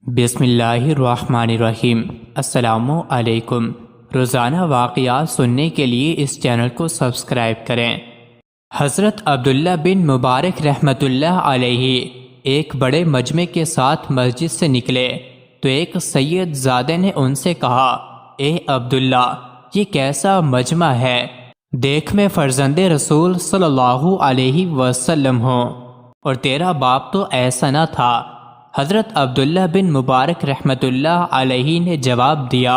بسم اللہ الرحمن الرحیم۔ السلام علیکم۔ روزانہ واقعات سننے کے لیے اس چینل کو سبسکرائب کریں۔ حضرت عبداللہ بن مبارک رحمۃ اللہ علیہ ایک بڑے مجمع کے ساتھ مسجد سے نکلے تو ایک سید زادے نے ان سے کہا، اے عبداللہ، یہ کیسا مجمع ہے؟ دیکھ میں فرزند رسول صلی اللہ علیہ وسلم ہوں، اور تیرا باپ تو ایسا نہ تھا۔ حضرت عبداللہ بن مبارک رحمۃ اللہ علیہ نے جواب دیا،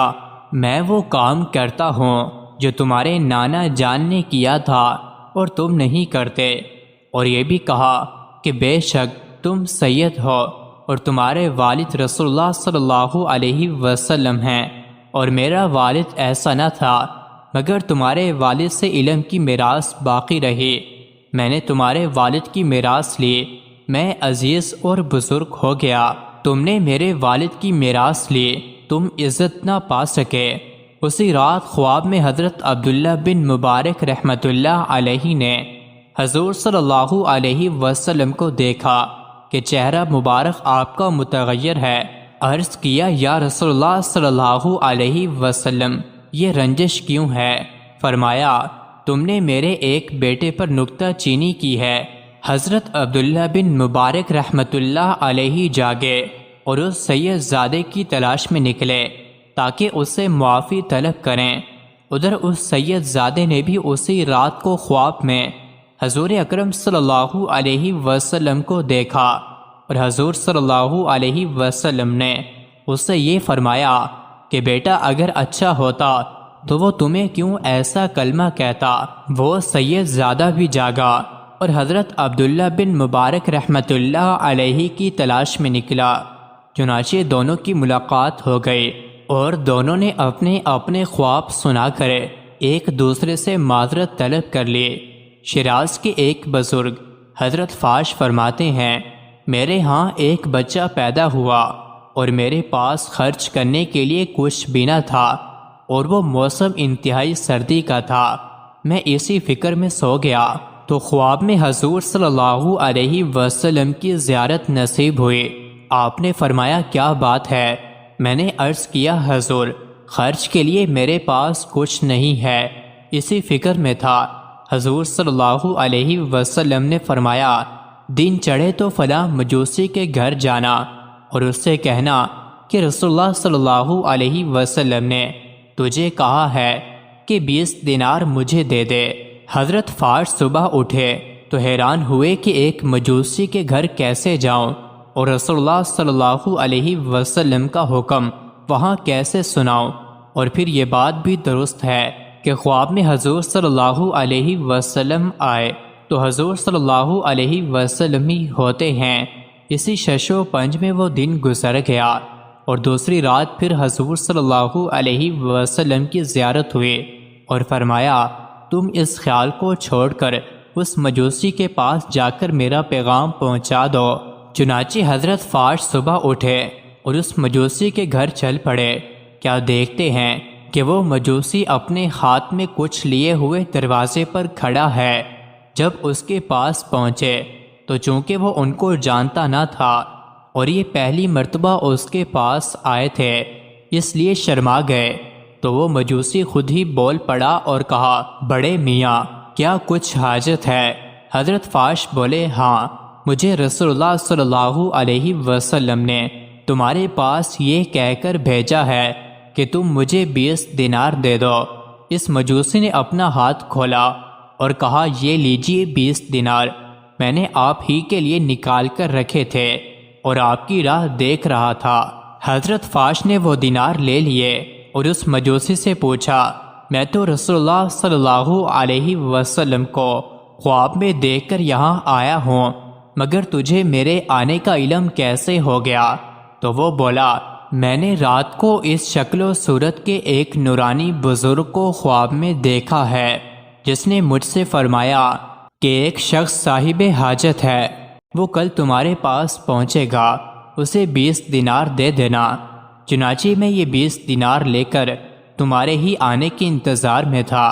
میں وہ کام کرتا ہوں جو تمہارے نانا جان نے کیا تھا اور تم نہیں کرتے، اور یہ بھی کہا کہ بے شک تم سید ہو اور تمہارے والد رسول اللہ صلی اللہ علیہ وسلم ہیں، اور میرا والد ایسا نہ تھا مگر تمہارے والد سے علم کی میراث باقی رہی، میں نے تمہارے والد کی میراث لی، میں عزیز اور بزرگ ہو گیا، تم نے میرے والد کی میراث لی، تم عزت نہ پا سکے۔ اسی رات خواب میں حضرت عبداللہ بن مبارک رحمۃ اللہ علیہ نے حضور صلی اللہ علیہ وسلم کو دیکھا کہ چہرہ مبارک آپ کا متغیر ہے۔ عرض کیا، یا رسول اللہ صلی اللہ علیہ وسلم، یہ رنجش کیوں ہے؟ فرمایا، تم نے میرے ایک بیٹے پر نکتہ چینی کی ہے۔ حضرت عبداللہ بن مبارک رحمۃ اللہ علیہ جاگے اور اس سید زادے کی تلاش میں نکلے تاکہ اس سے معافی طلب کریں۔ ادھر اس سید زادے نے بھی اسی رات کو خواب میں حضور اکرم صلی اللہ علیہ وسلم کو دیکھا، اور حضور صلی اللہ علیہ وسلم نے اس سے یہ فرمایا کہ بیٹا اگر اچھا ہوتا تو وہ تمہیں کیوں ایسا کلمہ کہتا۔ وہ سید زادہ بھی جاگا اور حضرت عبداللہ بن مبارک رحمۃ اللہ علیہ کی تلاش میں نکلا۔ چنانچہ دونوں کی ملاقات ہو گئی اور دونوں نے اپنے اپنے خواب سنا کر ایک دوسرے سے معذرت طلب کر لی۔ شیراز کے ایک بزرگ حضرت فاش فرماتے ہیں، میرے ہاں ایک بچہ پیدا ہوا اور میرے پاس خرچ کرنے کے لیے کچھ بھی نہ تھا، اور وہ موسم انتہائی سردی کا تھا۔ میں اسی فکر میں سو گیا تو خواب میں حضور صلی اللہ علیہ وسلم کی زیارت نصیب ہوئی۔ آپ نے فرمایا، کیا بات ہے؟ میں نے عرض کیا، حضور، خرچ کے لیے میرے پاس کچھ نہیں ہے، اسی فکر میں تھا۔ حضور صلی اللہ علیہ وسلم نے فرمایا، دن چڑھے تو فلاں مجوسی کے گھر جانا اور اس سے کہنا کہ رسول اللہ صلی اللہ علیہ وسلم نے تجھے کہا ہے کہ 20 دینار مجھے دے دے۔ حضرت فاش صبح اٹھے تو حیران ہوئے کہ ایک مجوسی کے گھر کیسے جاؤں اور رسول اللہ صلی اللہ علیہ وسلم کا حکم وہاں کیسے سناؤں۔ اور پھر یہ بات بھی درست ہے کہ خواب میں حضور صلی اللہ علیہ وسلم آئے تو حضور صلی اللہ علیہ وسلم ہی ہوتے ہیں۔ اسی شش و پنج میں وہ دن گزر گیا اور دوسری رات پھر حضور صلی اللہ علیہ وسلم کی زیارت ہوئی اور فرمایا، تم اس خیال کو چھوڑ کر اس مجوسی کے پاس جا کر میرا پیغام پہنچا دو۔ چنانچہ حضرت فاش صبح اٹھے اور اس مجوسی کے گھر چل پڑے۔ کیا دیکھتے ہیں کہ وہ مجوسی اپنے ہاتھ میں کچھ لیے ہوئے دروازے پر کھڑا ہے۔ جب اس کے پاس پہنچے تو چونکہ وہ ان کو جانتا نہ تھا اور یہ پہلی مرتبہ اس کے پاس آئے تھے، اس لیے شرما گئے، تو وہ مجوسی خود ہی بول پڑا اور کہا، بڑے میاں، کیا کچھ حاجت ہے؟ حضرت فاش بولے، ہاں، مجھے رسول اللہ صلی اللہ علیہ وسلم نے تمہارے پاس یہ کہہ کر بھیجا ہے کہ تم مجھے 20 دینار دے دو۔ اس مجوسی نے اپنا ہاتھ کھولا اور کہا، یہ لیجئے 20 دینار، میں نے آپ ہی کے لیے نکال کر رکھے تھے اور آپ کی راہ دیکھ رہا تھا۔ حضرت فاش نے وہ دینار لے لیے اور اس مجوسی سے پوچھا، میں تو رسول اللہ صلی اللہ علیہ وسلم کو خواب میں دیکھ کر یہاں آیا ہوں، مگر تجھے میرے آنے کا علم کیسے ہو گیا؟ تو وہ بولا، میں نے رات کو اس شکل و صورت کے ایک نورانی بزرگ کو خواب میں دیکھا ہے، جس نے مجھ سے فرمایا کہ ایک شخص صاحب حاجت ہے، وہ کل تمہارے پاس پہنچے گا، اسے 20 دینار دے دینا۔ چنانچہ میں یہ 20 دینار لے کر تمہارے ہی آنے کے انتظار میں تھا۔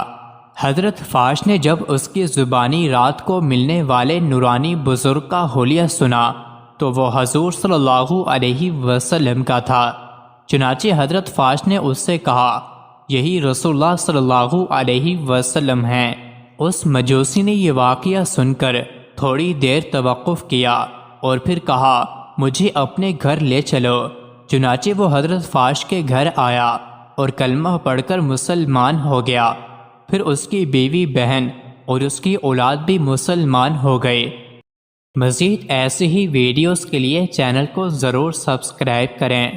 حضرت فاش نے جب اس کی زبانی رات کو ملنے والے نورانی بزرگ کا حلیہ سنا تو وہ حضور صلی اللہ علیہ وسلم کا تھا۔ چنانچہ حضرت فاش نے اس سے کہا یہی رسول اللہ صلی اللہ علیہ وسلم ہیں۔ اس مجوسی نے یہ واقعہ سن کر تھوڑی دیر توقف کیا اور پھر کہا مجھے اپنے گھر لے چلو۔ چنانچہ وہ حضرت فاش کے گھر آیا اور کلمہ پڑھ کر مسلمان ہو گیا۔ پھر اس کی بیوی بہن اور اس کی اولاد بھی مسلمان ہو گئے۔ مزید ایسے ہی ویڈیوز کے لیے چینل کو ضرور سبسکرائب کریں۔